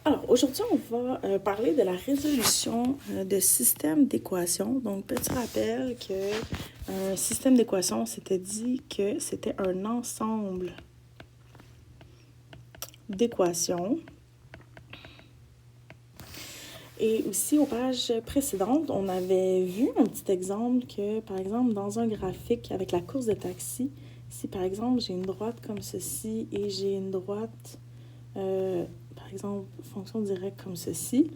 Alors, aujourd'hui, on va parler de la résolution de systèmes d'équations. Donc, petit rappel qu'un système d'équations, c'était dit que c'était un ensemble d'équations. Et aussi, aux pages précédentes, on avait vu un petit exemple que, par exemple, dans un graphique avec la course de taxi, si par exemple j'ai une droite comme ceci et j'ai une droite, par exemple, fonction directe comme ceci,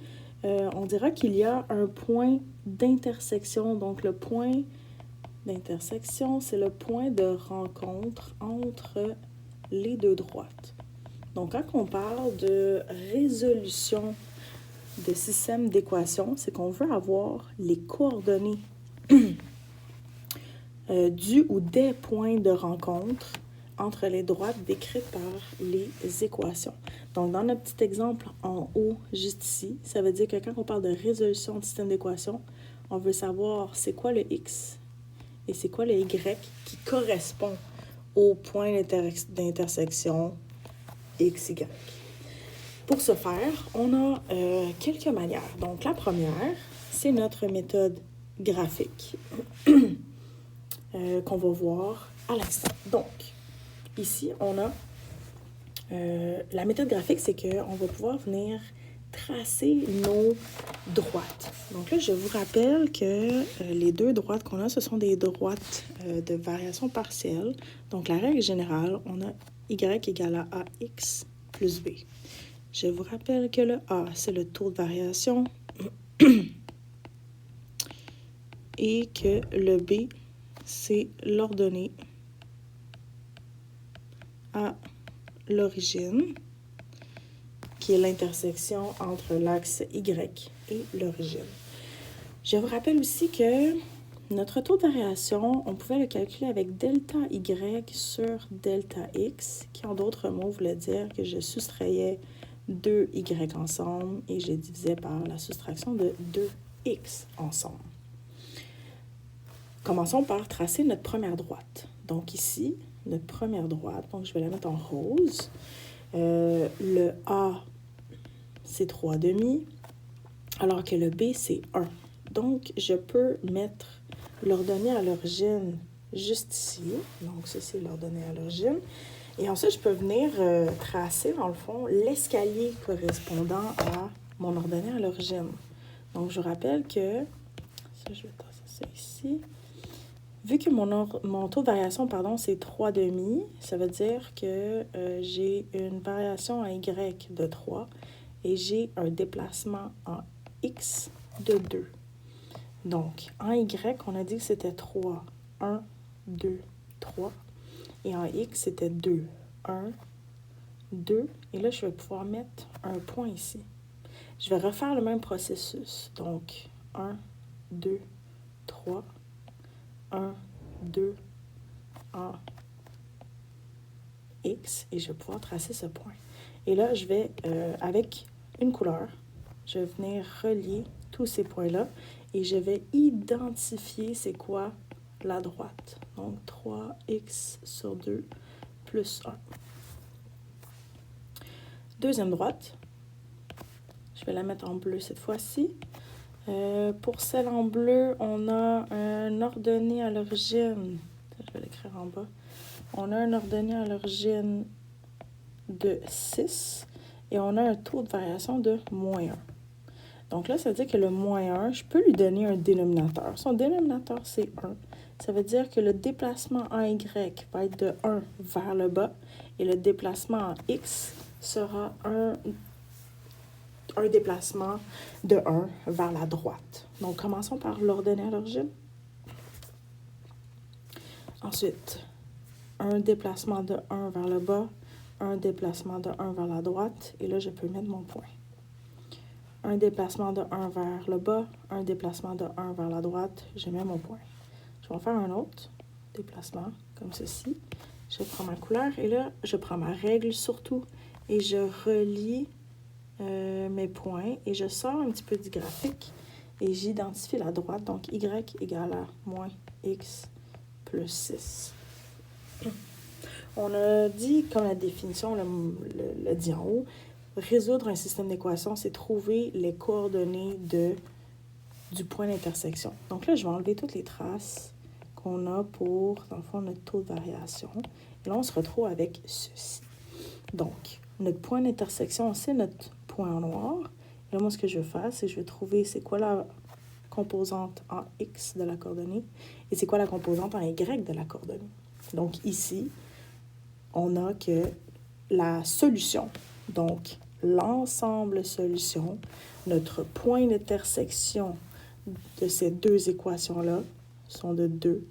on dira qu'il y a un point d'intersection. Donc, le point d'intersection, c'est le point de rencontre entre les deux droites. Donc, quand on parle de résolution de système d'équations, c'est qu'on veut avoir les coordonnées du ou des points de rencontre entre les droites décrites par les équations. Donc, dans notre petit exemple en haut, juste ici, ça veut dire que quand on parle de résolution de système d'équations, on veut savoir c'est quoi le x et c'est quoi le y qui correspond au point d'intersection x, y. Pour ce faire, on a quelques manières. Donc, la première, c'est notre méthode graphique qu'on va voir à l'instant. Donc, ici, on a la méthode graphique, c'est qu'on va pouvoir venir tracer nos droites. Donc là, je vous rappelle que les deux droites qu'on a, ce sont des droites de variation partielle. Donc, la règle générale, on a y égale à ax plus b. Je vous rappelle que le a, c'est le taux de variation et que le b, c'est l'ordonnée à l'origine, qui est l'intersection entre l'axe y et l'origine. Je vous rappelle aussi que notre taux de variation, on pouvait le calculer avec delta y sur delta x, qui en d'autres mots voulait dire que je soustrayais 2y ensemble et je divisais par la soustraction de 2x ensemble. Commençons par tracer notre première droite. Donc ici, notre première droite, donc je vais la mettre en rose. Le A, c'est 3/2, alors que le B, c'est 1. Donc, je peux mettre l'ordonnée à l'origine juste ici. Donc, ça, c'est l'ordonnée à l'origine. Et ensuite, je peux venir tracer, dans le fond, l'escalier correspondant à mon ordonnée à l'origine. Donc, je vous rappelle que, ça, je vais tracer ça ici. Vu que mon taux de variation, c'est 3/2, ça veut dire que j'ai une variation en y de 3 et j'ai un déplacement en x de 2. Donc, en y, on a dit que c'était 3. 1, 2, 3. Et en x, c'était 2. 1, 2. Et là, je vais pouvoir mettre un point ici. Je vais refaire le même processus. Donc, 1, 2, 3. 1, 2, 1, x, et je vais pouvoir tracer ce point. Et là, je vais, avec une couleur, je vais venir relier tous ces points-là et je vais identifier c'est quoi la droite. Donc, 3x sur 2 plus 1. Deuxième droite, je vais la mettre en bleu cette fois-ci. Pour celle en bleu, on a un ordonnée à l'origine. Je vais l'écrire en bas. On a un ordonnée à l'origine de 6 et on a un taux de variation de moins 1. Donc là, ça veut dire que le moins 1, je peux lui donner un dénominateur. Son dénominateur, c'est 1. Ça veut dire que le déplacement en y va être de 1 vers le bas et le déplacement en x sera un déplacement de 1 vers la droite. Donc, commençons par l'ordonnée à l'origine. Ensuite, un déplacement de 1 vers le bas, un déplacement de 1 vers la droite, et là, je peux mettre mon point. Un déplacement de 1 vers le bas, un déplacement de 1 vers la droite, je mets mon point. Je vais en faire un autre déplacement, comme ceci. Je prends ma couleur, et là, je prends ma règle surtout, et je relie mes points, et je sors un petit peu du graphique, et j'identifie la droite, donc y égale à moins x plus 6. On a dit, comme la définition le dit en haut, résoudre un système d'équations, c'est trouver les coordonnées du point d'intersection. Donc là, je vais enlever toutes les traces qu'on a pour, dans le fond, notre taux de variation. Et là, on se retrouve avec ceci. Donc, notre point d'intersection, c'est notre point en noir. Et là, moi, ce que je vais faire, c'est que je vais trouver c'est quoi la composante en X de la coordonnée et c'est quoi la composante en Y de la coordonnée. Donc, ici, on a que la solution, donc l'ensemble solution, notre point d'intersection de ces deux équations-là sont de 2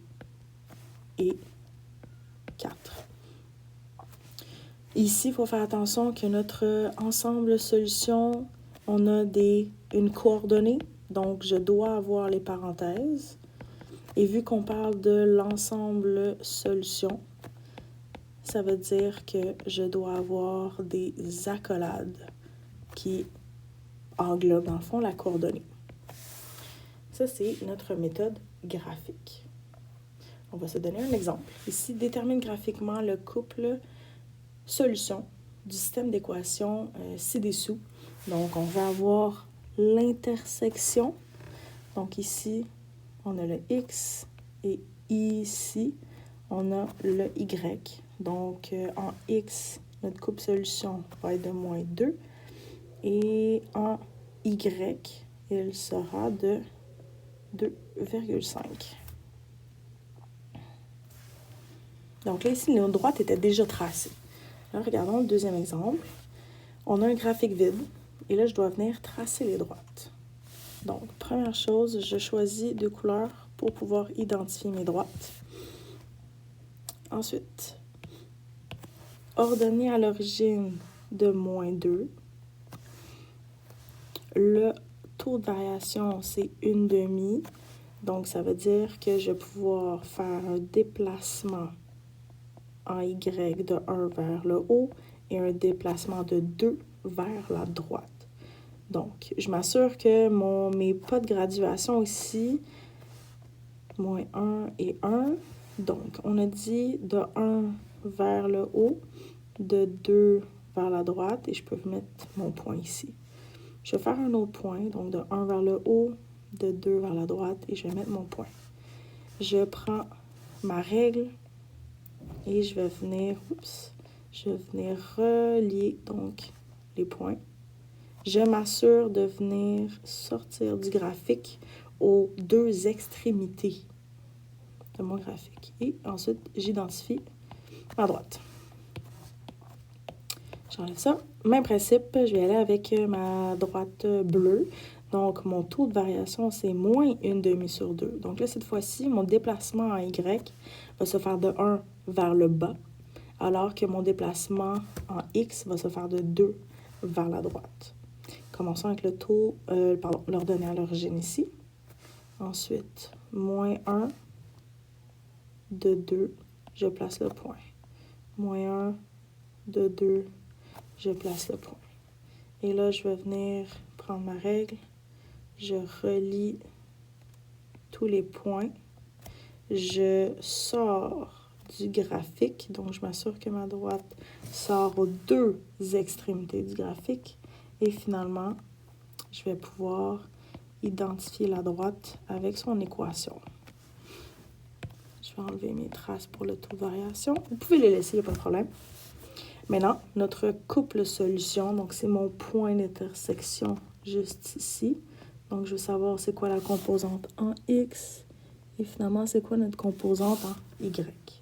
et 4. Ici, il faut faire attention que notre ensemble solution, on a une coordonnée, donc je dois avoir les parenthèses. Et vu qu'on parle de l'ensemble solution, ça veut dire que je dois avoir des accolades qui englobent, dans le fond, la coordonnée. Ça, c'est notre méthode graphique. On va se donner un exemple. Ici, détermine graphiquement le couple solution du système d'équations ci-dessous. Donc, on va avoir l'intersection. Donc, ici, on a le X et ici, on a le Y. Donc, en X, notre couple solution va être de moins 2 et en Y, il sera de 2,5. Donc là, ici, les lignes droites étaient déjà tracées. Là, regardons le deuxième exemple. On a un graphique vide et là, je dois venir tracer les droites. Donc, première chose, je choisis 2 couleurs pour pouvoir identifier mes droites. Ensuite, ordonner à l'origine de moins 2. Le taux de variation, c'est 1/2. Donc, ça veut dire que je vais pouvoir faire un déplacement en Y de 1 vers le haut et un déplacement de 2 vers la droite. Donc, je m'assure que mes pas de graduation ici, moins 1 et 1. Donc, on a dit de 1 vers le haut, de 2 vers la droite et je peux mettre mon point ici. Je vais faire un autre point, donc de 1 vers le haut, de 2 vers la droite et je vais mettre mon point. Je prends ma règle et je vais venir relier donc les points. Je m'assure de venir sortir du graphique aux 2 extrémités de mon graphique. Et ensuite, j'identifie ma droite. J'enlève ça. Même principe, je vais aller avec ma droite bleue. Donc, mon taux de variation, c'est moins 1/2 sur 2. Donc là, cette fois-ci, mon déplacement en Y va se faire de 1 vers le bas, alors que mon déplacement en X va se faire de 2 vers la droite. Commençons avec le taux, l'ordonnée à l'origine ici. Ensuite, moins 1 de 2, je place le point. Moins 1 de 2, je place le point. Et là, je vais venir prendre ma règle. Je relie tous les points. Je sors du graphique. Donc, je m'assure que ma droite sort aux 2 extrémités du graphique. Et finalement, je vais pouvoir identifier la droite avec son équation. Je vais enlever mes traces pour le taux de variation. Vous pouvez les laisser, il n'y a pas de problème. Maintenant, notre couple solution, donc c'est mon point d'intersection juste ici. Donc, je veux savoir c'est quoi la composante en X et finalement, c'est quoi notre composante en Y.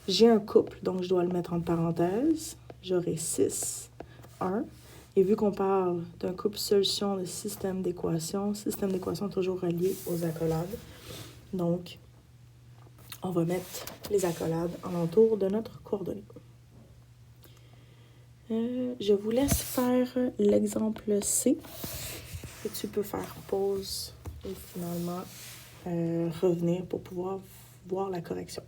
J'ai un couple, donc je dois le mettre en parenthèse. J'aurai 6, 1. Et vu qu'on parle d'un couple solution de système d'équations toujours relié aux accolades. Donc, on va mettre les accolades alentour de notre coordonnée. Je vous laisse faire l'exemple C. Et tu peux faire pause et finalement revenir pour pouvoir voir la correction.